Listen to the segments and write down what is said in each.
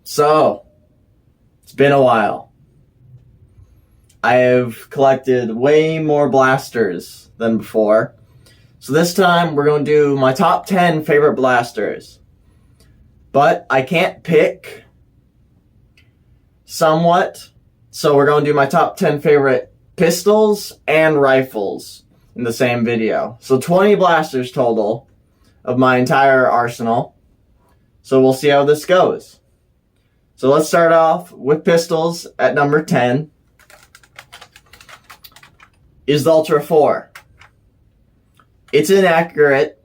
So, it's been a while. I have collected way more blasters than before. So this time we're going to do my top 10 favorite blasters. But I can't pick somewhat. So we're going to do my top 10 favorite pistols and rifles in the same video. So 20 blasters total of my entire arsenal. So we'll see how this goes. So let's start off with pistols at number 10. Is the Ultra 4. It's inaccurate.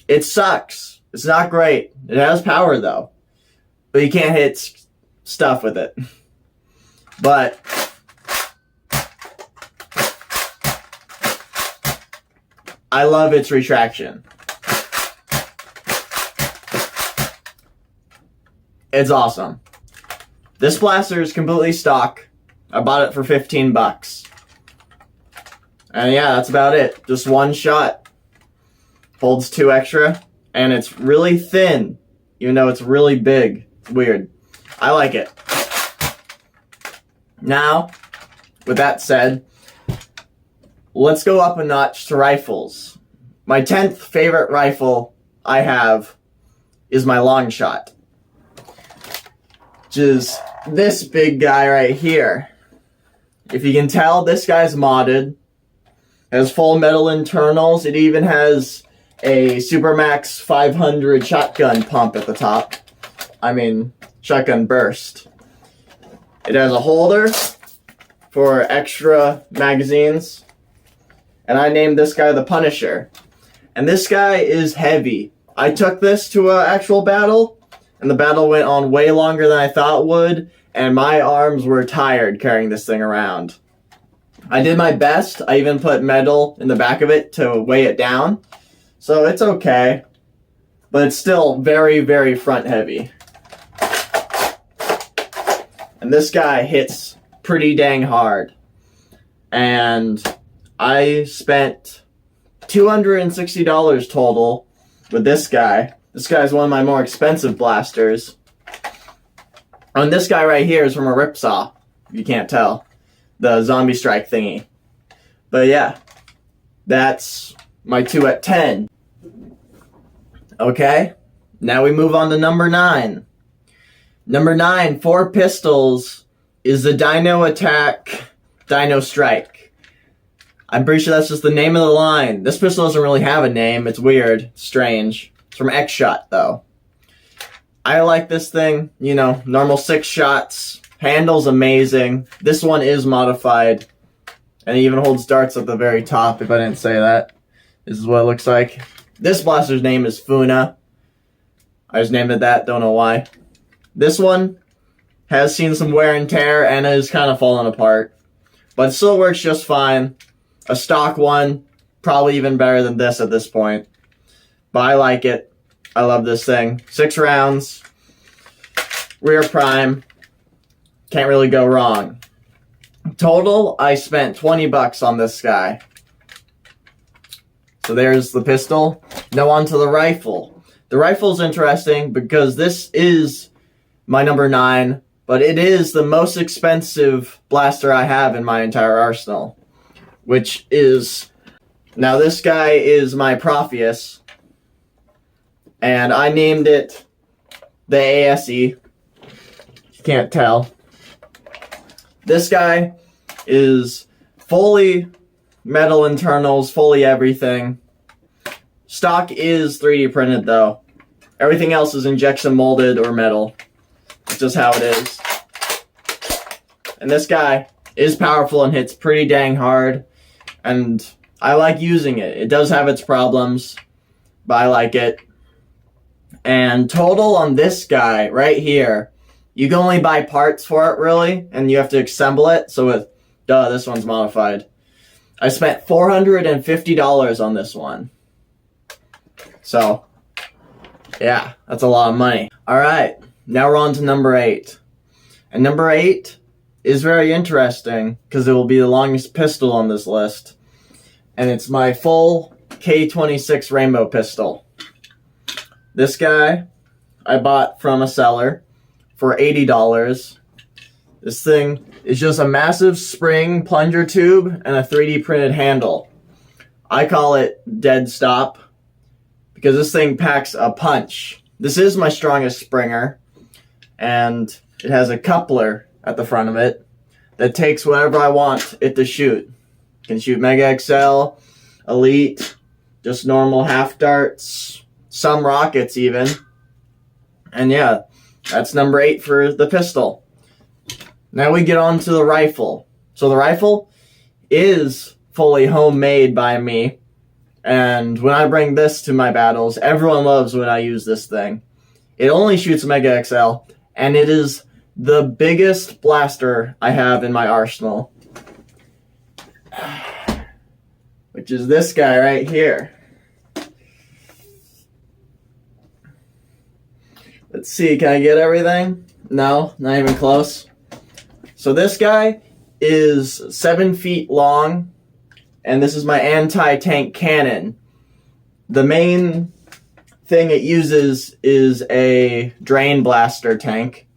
It sucks. It's not great. It has power though. But you can't hit stuff with it. But I love its retraction. It's awesome. This blaster is completely stock. I bought it for 15 bucks. And yeah, that's about it. Just one shot. Holds 2 extra. And it's really thin. Even though it's really big. It's weird. I like it. Now, with that said, let's go up a notch to rifles. My 10th favorite rifle I have is my long shot. Which is this big guy right here. If you can tell, this guy's modded. It has full metal internals. It even has a Supermax 500 shotgun pump at the top. I mean, shotgun burst. It has a holder for extra magazines. And I named this guy the Punisher. And this guy is heavy. I took this to an actual battle. And the battle went on way longer than I thought it would. And my arms were tired carrying this thing around. I did my best. I even put metal in the back of it to weigh it down. So it's okay. But it's still very, very front heavy. And this guy hits pretty dang hard. And I spent $260 total with this guy. This guy's one of my more expensive blasters. And this guy right here is from a Ripsaw, if you can't tell. The zombie strike thingy. But yeah, that's my 2 at 10. Okay, now we move on to number 9. Number 9, 4 pistols, is the Dino Attack Dino Strike. I'm pretty sure that's just the name of the line. This pistol doesn't really have a name. It's weird. It's strange. It's from X-Shot, though. I like this thing. You know, normal 6 shots. Handle's amazing. This one is modified. And it even holds darts at the very top, if I didn't say that. This is what it looks like. This blaster's name is Funa. I just named it that. Don't know why. This one has seen some wear and tear and is kind of falling apart. But it still works just fine. A stock one, probably even better than this at this point. But I like it. I love this thing. 6 rounds. Rear prime. Can't really go wrong. Total, I spent 20 bucks on this guy. So there's the pistol. Now on to the rifle. The rifle's interesting because this is my number 9, but it is the most expensive blaster I have in my entire arsenal. Which is... Now this guy is my Profius. And I named it the ASE. You can't tell. This guy is fully metal internals, fully everything. Stock is 3D printed though. Everything else is injection molded or metal. It's just how it is. And this guy is powerful and hits pretty dang hard. And I like using it. It does have its problems, but I like it. And total on this guy right here, you can only buy parts for it, really, and you have to assemble it. So this one's modified. I spent $450 on this one. So, yeah, that's a lot of money. All right, now we're on to number 8. And number 8 is very interesting because it will be the longest pistol on this list. And it's my full K26 rainbow pistol. This guy I bought from a seller. for $80. This thing is just a massive spring plunger tube and a 3D printed handle. I call it Dead Stop because this thing packs a punch. This is my strongest springer, and it has a coupler at the front of it that takes whatever I want it to shoot. It can shoot Mega XL, Elite, just normal half darts, some rockets even. And yeah, that's number 8 for the pistol. Now we get on to the rifle. So the rifle is fully homemade by me. And when I bring this to my battles, everyone loves when I use this thing. It only shoots Mega XL, and it is the biggest blaster I have in my arsenal. Which is this guy right here. Let's see, can I get everything? No, not even close. So this guy is 7 feet long, and this is my anti-tank cannon. The main thing it uses is a drain blaster tank.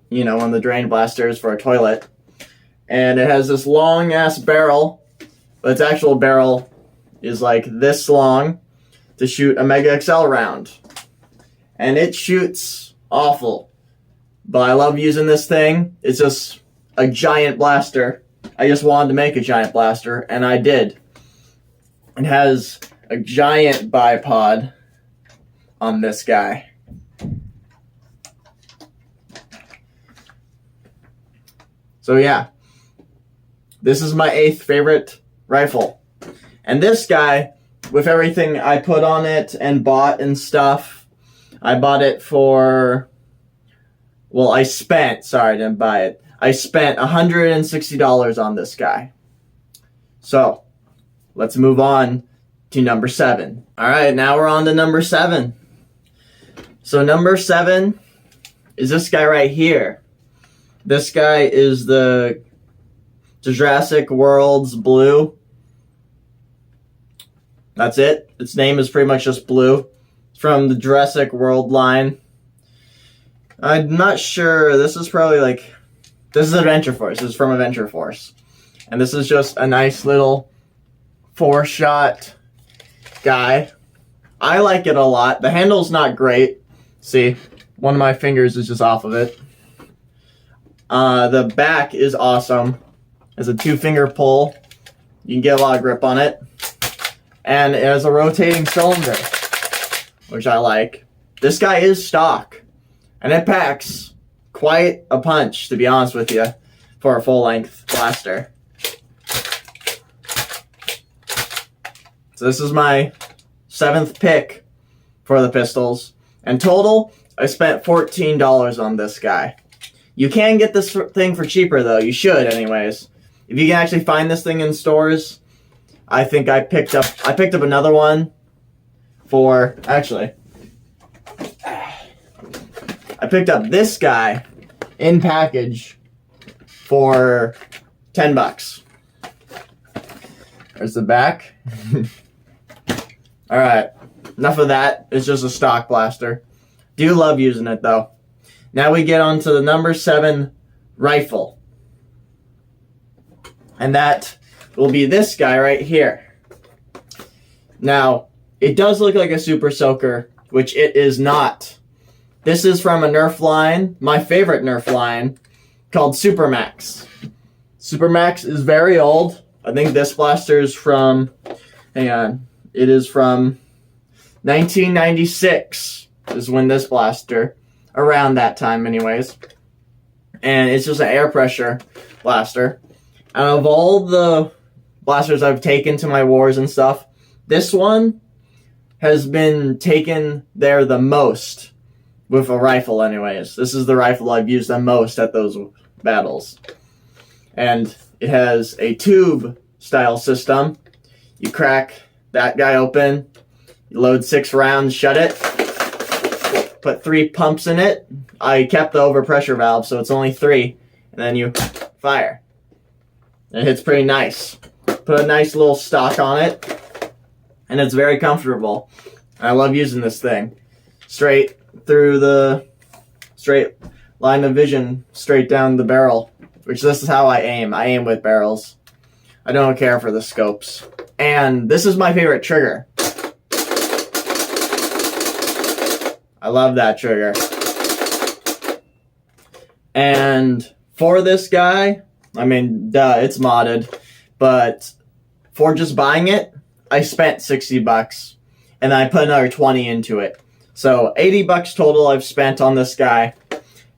You know, one of the drain blasters for a toilet. And it has this long-ass barrel, but its actual barrel is like this long to shoot a Mega XL round. And it shoots awful. But I love using this thing. It's just a giant blaster. I just wanted to make a giant blaster, and I did. It has a giant bipod on this guy. So yeah, this is my 8th favorite rifle. And this guy, with everything I put on it and bought and stuff, I bought it for, well, I didn't buy it. I spent $160 on this guy. So, let's move on to number 7. Alright, now we're on to number 7. So number 7 is this guy right here. This guy is the Jurassic World's Blue. That's it. Its name is pretty much just Blue. It's from the Jurassic World line. I'm not sure. This is probably like... This is Adventure Force. This is from Adventure Force. And this is just a nice little 4-shot guy. I like it a lot. The handle's not great. See, one of my fingers is just off of it. The back is awesome. It's a 2-finger pull. You can get a lot of grip on it. And it has a rotating cylinder, which I like. This guy is stock. And it packs quite a punch, to be honest with you, for a full-length blaster. So this is my 7th pick for the pistols. And total, I spent $14 on this guy. You can get this thing for cheaper, though. You should, anyways. If you can actually find this thing in stores, I think I picked up another one for, actually, I picked up this guy in package for $10. There's the back. Alright, enough of that. It's just a stock blaster. Do love using it, though. Now we get on to the number 7 rifle. And that will be this guy right here. Now, it does look like a Super Soaker, which it is not. This is from a Nerf line, my favorite Nerf line, called Supermax. Supermax is very old. I think this blaster is from, hang on, it is from 1996 is when this blaster, around that time anyways. And it's just an air pressure blaster. And of all the blasters I've taken to my wars and stuff, this one has been taken there the most. With a rifle anyways. This is the rifle I've used the most at those battles. And it has a tube style system. You crack that guy open, you load 6 rounds, shut it, put 3 pumps in it. I kept the overpressure valve, so it's only 3, and then you fire. It hits pretty nice. Put a nice little stock on it, and it's very comfortable. line of vision straight down the barrel, which this is how I aim. I aim with barrels. I don't care for the scopes. And this is my favorite trigger. I love that trigger. And for this guy, I mean, duh, it's modded, but for just buying it, I spent $60 and I put another 20 into it. So $80 total I've spent on this guy,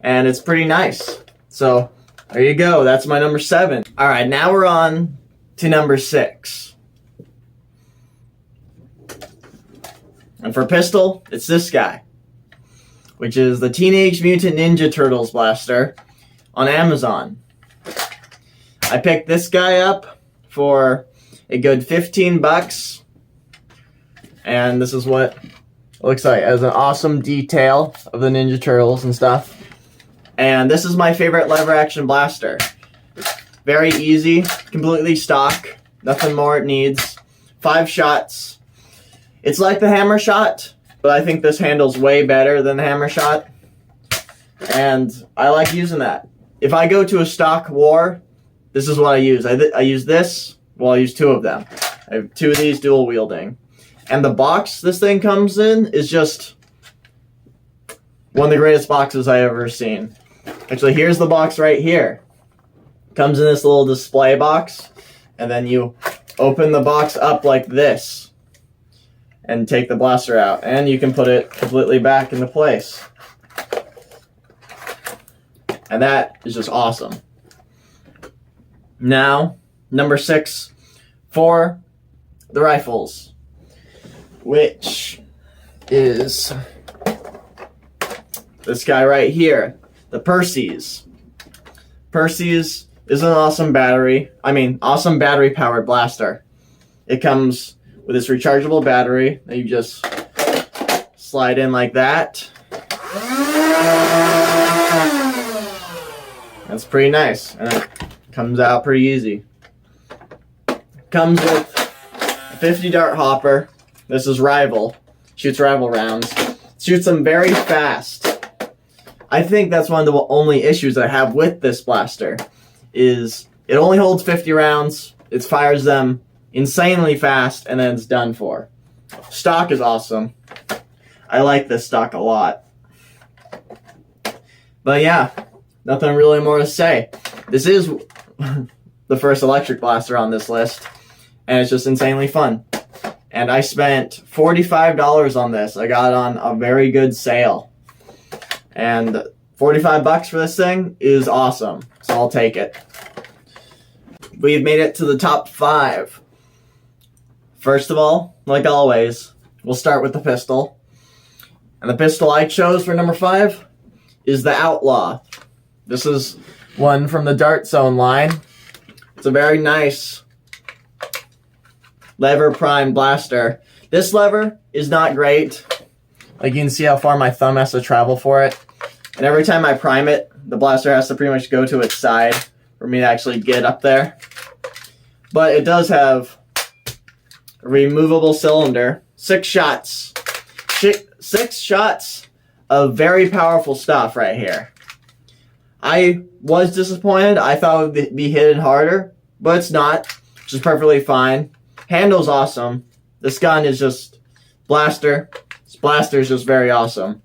and it's pretty nice. So there you go. That's my number 7. All right, now we're on to number 6. And for pistol, it's this guy, which is the Teenage Mutant Ninja Turtles blaster on Amazon. I picked this guy up for a good $15, and this is what it looks like. It has an awesome detail of the Ninja Turtles and stuff. And this is my favorite lever action blaster. Very easy, completely stock, nothing more it needs. 5 shots. It's like the hammer shot, but I think this handles way better than the hammer shot. And I like using that. If I go to a stock war, this is what I use. I use this, well, I use 2 of them. I have 2 of these dual wielding. And the box this thing comes in is just one of the greatest boxes I've ever seen. Actually, here's the box right here. Comes in this little display box, and then you open the box up like this and take the blaster out, and you can put it completely back into place. And that is just awesome. Now, number 6 for the rifles, which is this guy right here, the Percy's. Percy's is an awesome awesome battery powered blaster. It comes with this rechargeable battery that you just slide in like that. That's pretty nice, and it comes out pretty easy. Comes with a 50 dart hopper. This is Rival. Shoots Rival rounds. Shoots them very fast. I think that's one of the only issues I have with this blaster, is it only holds 50 rounds. It fires them insanely fast, and then it's done for. Stock is awesome. I like this stock a lot. But yeah, nothing really more to say. This is the first electric blaster on this list, and it's just insanely fun. And I spent $45 on this. I got it on a very good sale. And $45 for this thing is awesome, so I'll take it. We've made it to the top 5. First of all, like always, we'll start with the pistol. And the pistol I chose for number 5 is the Outlaw. This is one from the Dart Zone line. It's a very nice lever prime blaster. This lever is not great. Like, you can see how far my thumb has to travel for it. And every time I prime it, the blaster has to pretty much go to its side for me to actually get up there. But it does have a removable cylinder. 6 shots. 6 shots of very powerful stuff right here. I was disappointed. I thought it would be hidden harder, but it's not, which is perfectly fine. Handle's awesome. This gun is just blaster. This blaster is just very awesome.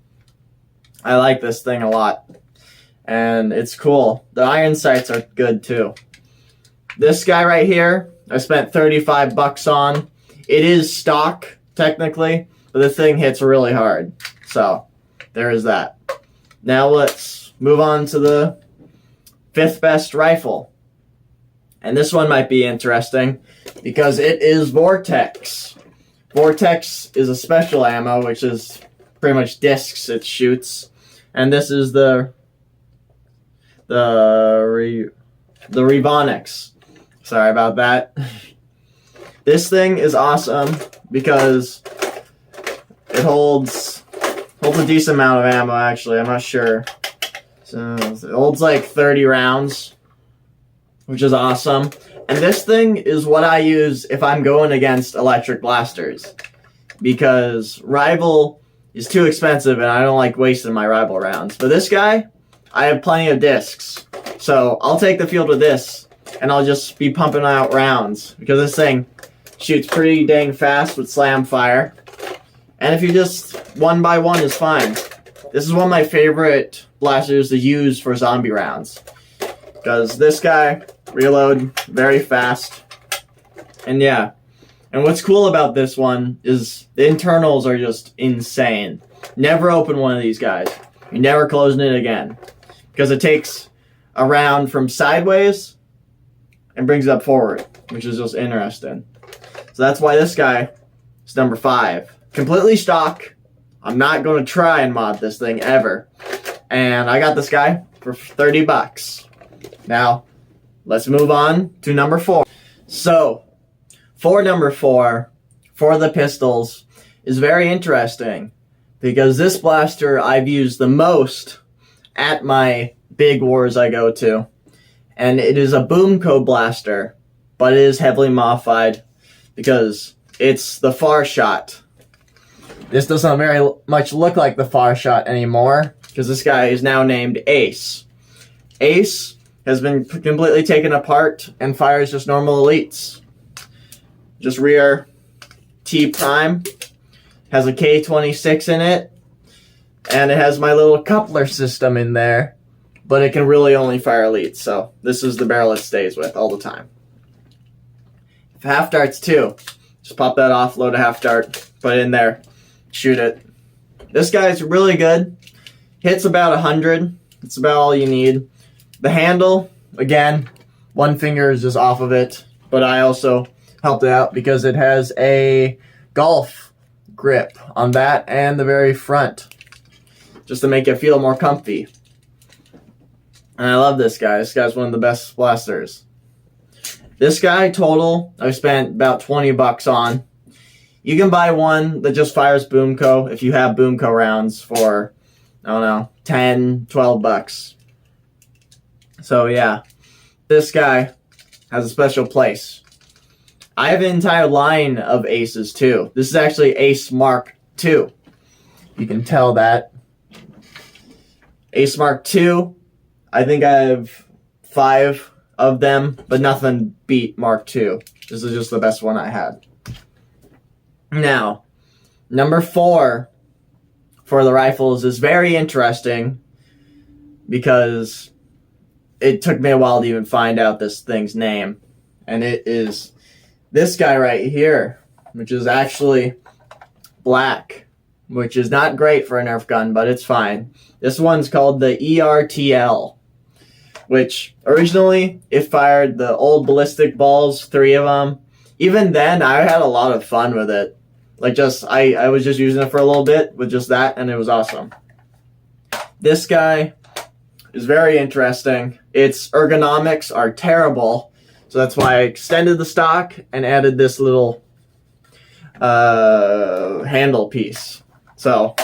I like this thing a lot, and it's cool. The iron sights are good too. This guy right here, I spent $35 on. It is stock, technically, but the thing hits really hard. So, there is that. Now let's move on to the 5th best rifle. And this one might be interesting, because it is Vortex. Vortex is a special ammo, which is pretty much discs it shoots. And this is the Revonix. Sorry about that. This thing is awesome because it holds a decent amount of ammo, actually. I'm not sure. So it holds like 30 rounds, which is awesome. And this thing is what I use if I'm going against electric blasters, because Rival is too expensive and I don't like wasting my Rival rounds. But this guy, I have plenty of discs. So I'll take the field with this, and I'll just be pumping out rounds, because this thing shoots pretty dang fast with slam fire. And if you just one by one is fine. This is one of my favorite blasters to use for zombie rounds, because this guy reload very fast. And yeah, and what's cool about this one is the internals are just insane. Never open one of these guys. You're never closing it again, because it takes a round from sideways and brings it up forward, which is just interesting. So that's why this guy is number 5. Completely stock. I'm not going to try and mod this thing ever. And I got this guy for 30 bucks. Now, let's move on to number 4. So, for number 4, for the pistols, is very interesting, because this blaster I've used the most at my big wars I go to. And it is a Boomco blaster, but it is heavily modified because it's the Far Shot. This doesn't very much look like the Far Shot anymore, because this guy is now named Ace. Ace has been completely taken apart and fires just normal elites. Just rear T prime, has a K26 in it, and it has my little coupler system in there, but it can really only fire elites, so this is the barrel it stays with all the time. Half darts too. Just pop that off, load a half dart, put it in there, shoot it. This guy's really good. Hits about 100. It's about all you need. The handle, again, one finger is just off of it, but I also helped it out because it has a golf grip on that and the very front, just to make it feel more comfy. And I love this guy. This guy's one of the best blasters. This guy, total, I spent about 20 bucks on. You can buy one that just fires Boomco if you have Boomco rounds for, I don't know, 10, 12 bucks. So yeah, this guy has a special place. I have an entire line of Aces too. This is actually Ace Mark II. You can tell that. Ace Mark II, I think I have 5 of them, but nothing beat Mark II. This is just the best one I had. Now, number 4 for the rifles is very interesting because it took me a while to even find out this thing's name. And it is this guy right here, which is actually black, which is not great for a Nerf gun, but it's fine. This one's called the ERTL, which originally it fired the old ballistic balls, 3 of them. Even then, I had a lot of fun with it. Like, I was just using it for a little bit with just that, and it was awesome. This guy is very interesting. Its ergonomics are terrible, so that's why I extended the stock and added this little handle piece. So,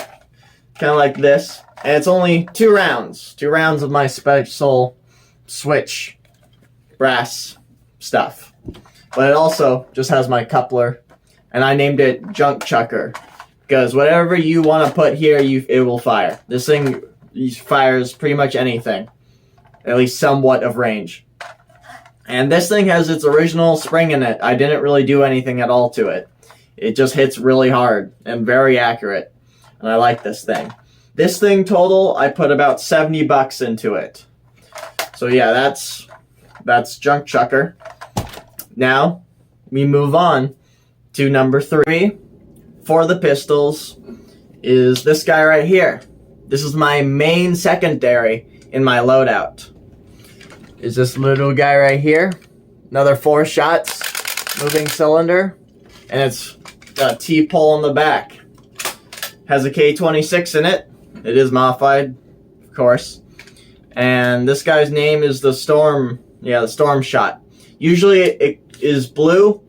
kind of like this. And it's only 2 rounds. 2 rounds of my special switch brass stuff. But it also just has my coupler. And I named it Junk Chucker, because whatever you want to put here, it will fire. This thing fires pretty much anything, at least somewhat of range. And this thing has its original spring in it. I didn't really do anything at all to it. It just hits really hard and very accurate. And I like this thing. This thing total, I put about 70 bucks into it. So yeah, that's Junk Chucker. Now, we move on to number 3 for the pistols is this guy right here. This is my main secondary in my loadout. Is this little guy right here. Another 4 shots, moving cylinder, and it's got a T-pole in the back. Has a K26 in it. It is modified, of course. And this guy's name is the Storm, the Storm Shot. Usually it is blue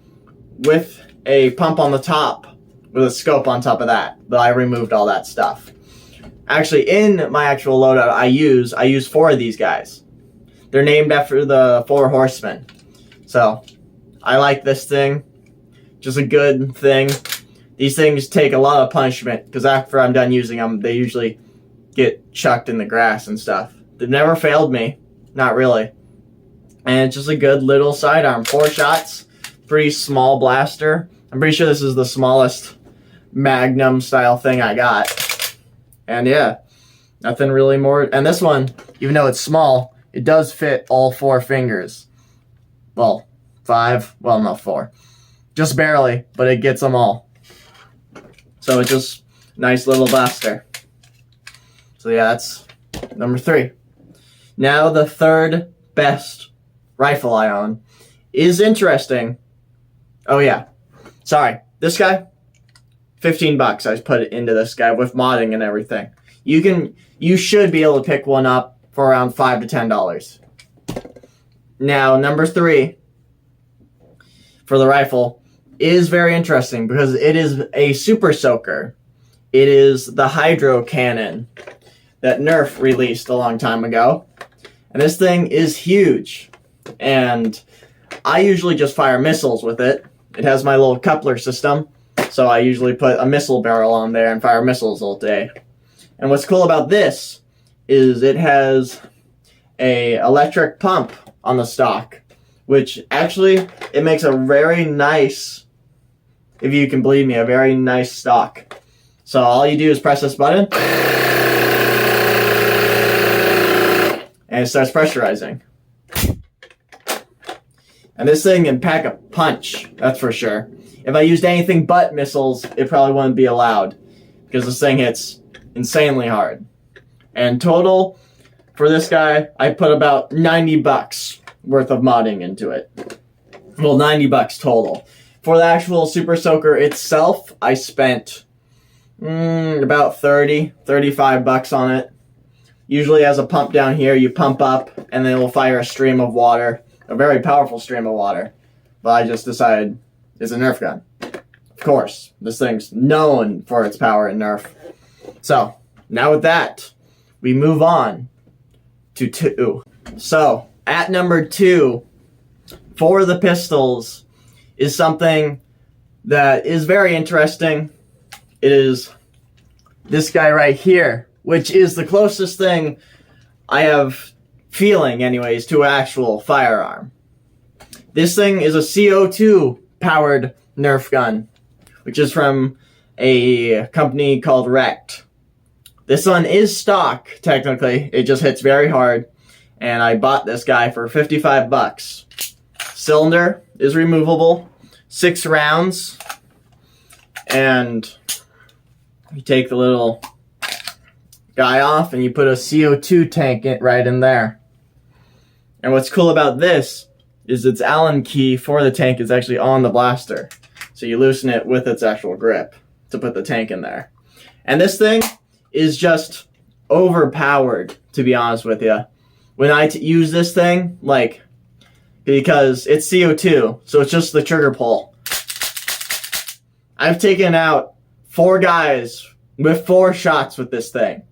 with a pump on the top with a scope on top of that, but I removed all that stuff. Actually, in my actual loadout I use 4 of these guys. They're named after the 4 horsemen. So, I like this thing. Just a good thing. These things take a lot of punishment, because after I'm done using them, they usually get chucked in the grass and stuff. They've never failed me. Not really. And it's just a good little sidearm. 4 shots. Pretty small blaster. I'm pretty sure this is the smallest Magnum style thing I got. And yeah, nothing really more. And this one, even though it's small, it does fit all 4 fingers. Well, 5. Well, no, 4. Just barely, but it gets them all. So it's just a nice little blaster. So yeah, that's number 3. Now the third best rifle I own is interesting. Oh yeah, sorry. This guy, $15. I put it into this guy with modding and everything. You should be able to pick one up for around $5 to $10. Now number 3 for the rifle is very interesting because it is a super soaker. It is the hydro cannon that Nerf released a long time ago. And this thing is huge. And I usually just fire missiles with it. It has my little coupler system. So I usually put a missile barrel on there and fire missiles all day. And what's cool about this is it has a electric pump on the stock, which actually, it makes a very nice, if you can believe me, a very nice stock. So all you do is press this button, and it starts pressurizing. And this thing can pack a punch, that's for sure. If I used anything but missiles, it probably wouldn't be allowed, because this thing hits insanely hard. And total, for this guy, I put about $90 worth of modding into it. Well, $90 total. For the actual Super Soaker itself, I spent about $35 on it. Usually has a pump down here, you pump up, and then it will fire a stream of water. A very powerful stream of water. But I just decided it's a Nerf gun. Of course, this thing's known for its power in Nerf. So, now with that, we move on to 2. So, at number 2, for the pistols, is something that is very interesting. It is this guy right here, which is the closest thing I have feeling, anyways, to an actual firearm. This thing is a CO2 powered Nerf gun, which is from a company called Rect. This one is stock, technically. It just hits very hard, and I bought this guy for $55. Cylinder is removable, 6 rounds, and you take the little guy off and you put a CO2 tank right in there. And what's cool about this is its Allen key for the tank is actually on the blaster. So you loosen it with its actual grip to put the tank in there. And this thing is just overpowered, to be honest with you. When I use this thing, like, because it's CO2, so it's just the trigger pull. I've taken out 4 guys with 4 shots with this thing.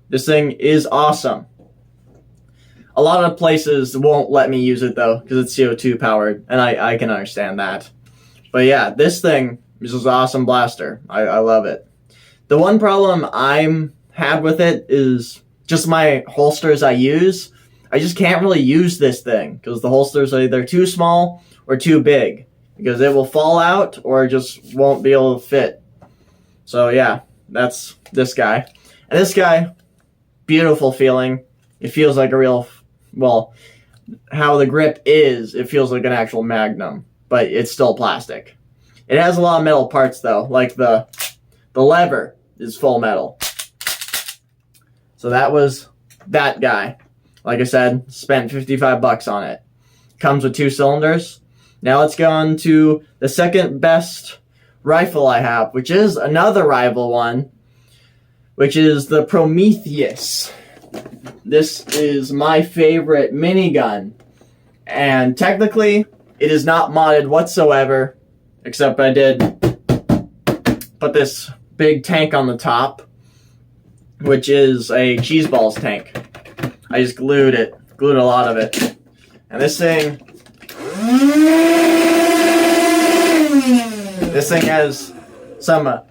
This thing is awesome. A lot of places won't let me use it though, because it's CO2 powered, and I can understand that. But yeah, this thing is just an awesome blaster. I love it. The one problem I'm had with it is just my holsters I use. I just can't really use this thing, because the holsters are either too small or too big, because it will fall out or just won't be able to fit. So yeah, that's this guy. And this guy, beautiful feeling. It feels like a real, well, how the grip is, it feels like an actual Magnum, but it's still plastic. It has a lot of metal parts though, like the lever is full metal. So that was that guy. Like I said, spent $55 on it. Comes with 2 cylinders. Now let's go on to the second best rifle I have, which is another rival one, which is the Prometheus. This is my favorite minigun, and technically it is not modded whatsoever, except I did put this big tank on the top, which is a cheese balls tank. I just glued a lot of it. And this thing has some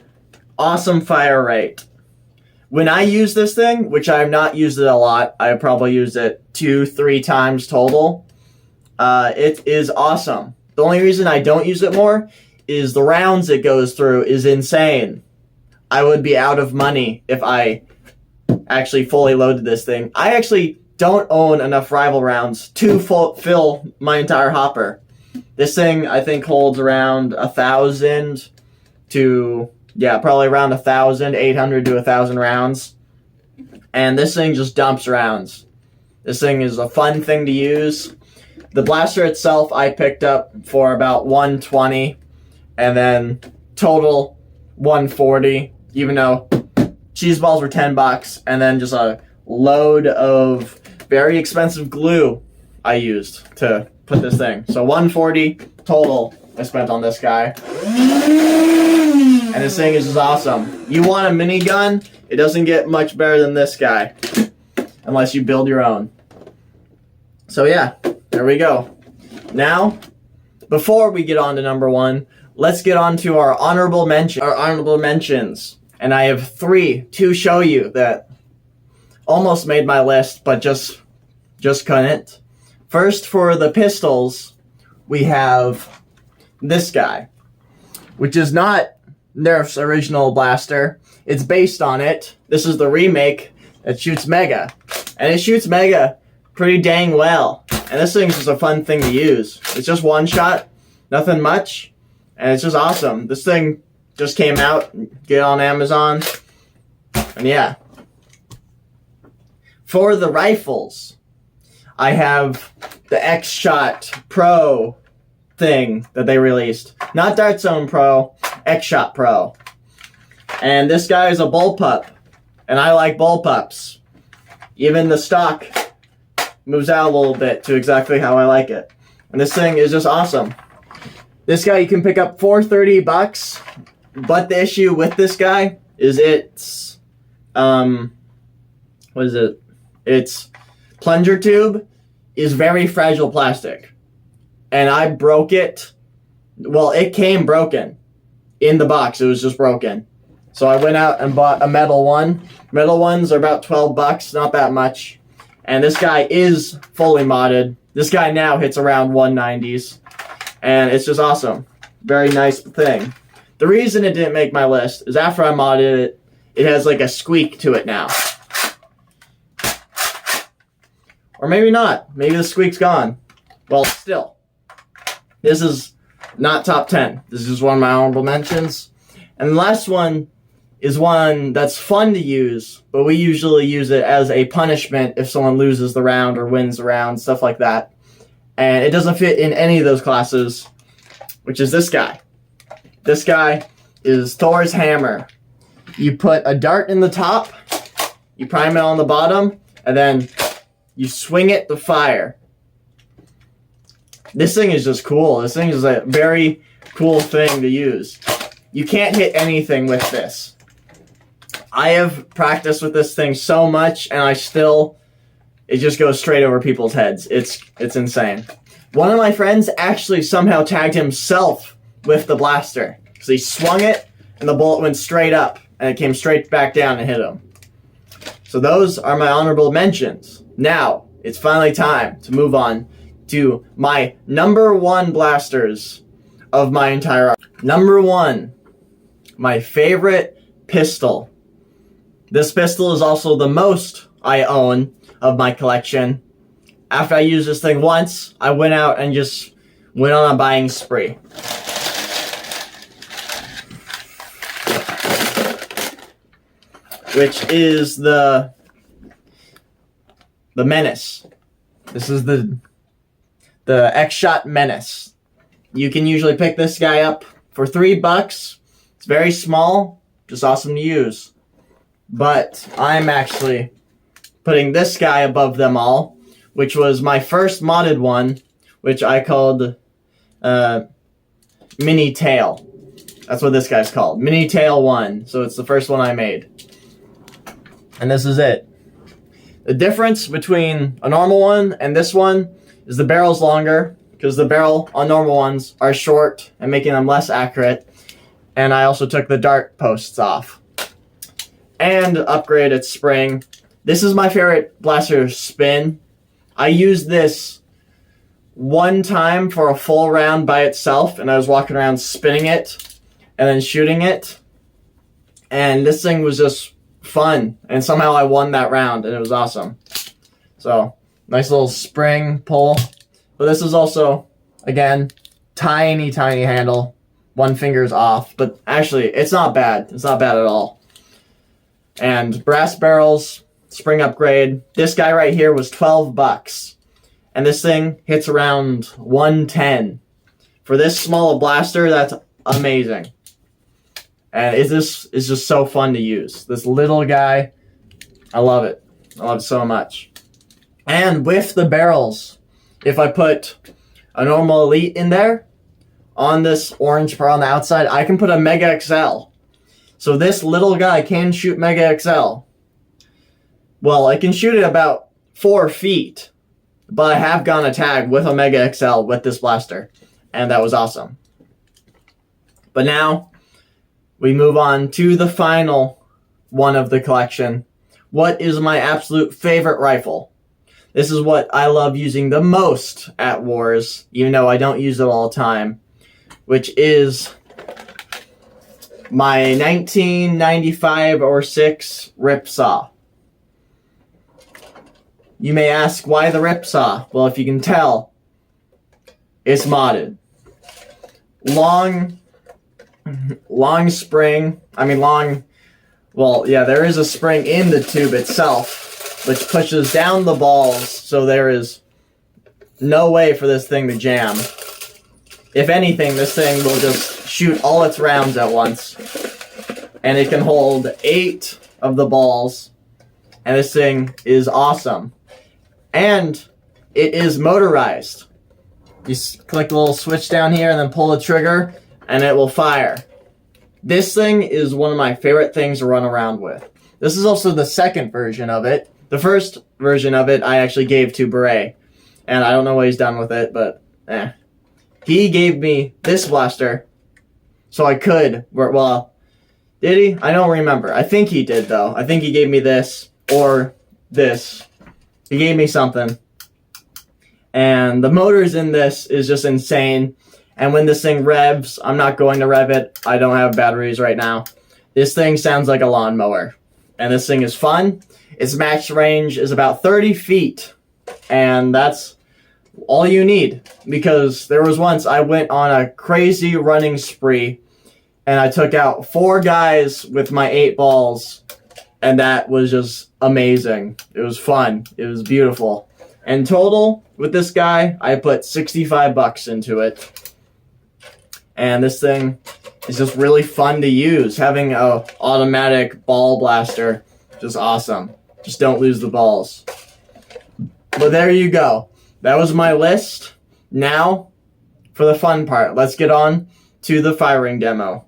awesome fire rate. When I use this thing, which I have not used it a lot, I probably used it 2-3 times total. It is awesome. The only reason I don't use it more is the rounds it goes through is insane. I would be out of money if I actually fully loaded this thing. I actually don't own enough rival rounds to fill my entire hopper. This thing, I think, holds around 1,000 to, yeah, probably around 1,000, 800 to 1,000 rounds. And this thing just dumps rounds. This thing is a fun thing to use. The blaster itself I picked up for about 120, and then total 140, even though cheese balls were $10, and then just a load of very expensive glue I used to put this thing. So 140 total I spent on this guy. And this thing is just awesome. You want a minigun? It doesn't get much better than this guy, unless you build your own. So yeah, there we go. Now, before we get on to number 1, let's get on to our honorable mentions. And I have 3 to show you that almost made my list, but just couldn't. First, for the pistols, we have this guy, which is not Nerf's original blaster. It's based on it. This is the remake that shoots Mega. And it shoots Mega pretty dang well. And this thing's just a fun thing to use. It's just one shot, nothing much, and it's just awesome. This thing just came out, get it on Amazon, and yeah. For the rifles, I have the X-Shot Pro thing that they released. Not Dart Zone Pro, X-Shot Pro. And this guy is a bullpup, and I like bullpups. Even the stock moves out a little bit to exactly how I like it. And this thing is just awesome. This guy you can pick up for $30, but the issue with this guy is its, what is it? Its plunger tube is very fragile plastic. And I broke it. Well, it came broken in the box. It was just broken. So I went out and bought a metal one. Metal ones are about $12, not that much. And this guy is fully modded. This guy now hits around 190s. And it's just awesome. Very nice thing. The reason it didn't make my list is after I modded it, it has like a squeak to it now. Or maybe not. Maybe the squeak's gone. Well, still. This is not top 10. This is one of my honorable mentions. And the last one is one that's fun to use, but we usually use it as a punishment if someone loses the round or wins the round, stuff like that. And it doesn't fit in any of those classes, which is this guy. This guy is Thor's hammer. You put a dart in the top, you prime it on the bottom, and then you swing it to fire. This thing is just cool. This thing is a very cool thing to use. You can't hit anything with this. I have practiced with this thing so much, and it just goes straight over people's heads. It's insane. One of my friends actually somehow tagged himself with the blaster, because he swung it, and the bullet went straight up, and it came straight back down and hit him. So those are my honorable mentions. Now, it's finally time to move on to my number 1 blasters of my entire... Number 1, my favorite pistol. This pistol is also the most I own of my collection. After I used this thing once, I went out and just went on a buying spree. Which is the Menace. This is the X-Shot Menace. You can usually pick this guy up for $3. It's very small, just awesome to use. But I'm actually putting this guy above them all, which was my first modded one, which I called Mini Tail. That's what this guy's called. Mini Tail 1. So it's the first one I made. And this is it. The difference between a normal one and this one is the barrel's longer, because the barrel on normal ones are short and making them less accurate. And I also took the dart posts off. and upgrade its spring. This is my favorite blaster spin. I used this one time for a full round by itself, and I was walking around spinning it and then shooting it. And this thing was just fun. And somehow I won that round, and it was awesome. So, nice little spring pull. But this is also, again, tiny handle. One finger's off. But actually, it's not bad. It's not bad at all. And brass barrels, spring upgrade. This guy right here was $12. And this thing hits around 110. For this small a blaster, that's amazing. And this is just so fun to use. This little guy, I love it. I love it so much. And with the barrels, if I put a normal Elite in there, on this orange part on the outside, I can put a Mega XL. So this little guy can shoot Mega XL. Well, I can shoot it about 4 feet, but I have gone a tag with a Mega XL with this blaster, and that was awesome. But now, we move on to the final one of the collection. What is my absolute favorite rifle? This is what I love using the most at wars, even though I don't use it all the time, which is my 1995 or 6 rip saw. You may ask, why the rip saw? Well, if you can tell, it's modded. Long spring. Well, yeah, there is a spring in the tube itself, which pushes down the balls, so there is no way for this thing to jam. If anything, this thing will just shoot all its rounds at once. And it can hold 8 of the balls. And this thing is awesome. And it is motorized. You click the little switch down here and then pull the trigger, and it will fire. This thing is one of my favorite things to run around with. This is also the second version of it. The first version of it I actually gave to Beret. And I don't know what he's done with it, but he gave me this blaster so I could, well, did he? I don't remember. I think he did, though. I think he gave me this or this. He gave me something. And the motors in this is just insane. And when this thing revs, I'm not going to rev it. I don't have batteries right now. This thing sounds like a lawnmower. And this thing is fun. Its max range is about 30 feet. And that's all you need. Because there was once I went on a crazy running spree. And I took out 4 guys with my 8 balls. And that was just amazing. It was fun. It was beautiful. In total, with this guy, I put $65 into it. And this thing is just really fun to use. Having a automatic ball blaster, just awesome. Just don't lose the balls. But there you go. That was my list. Now, for the fun part, let's get on to the firing demo.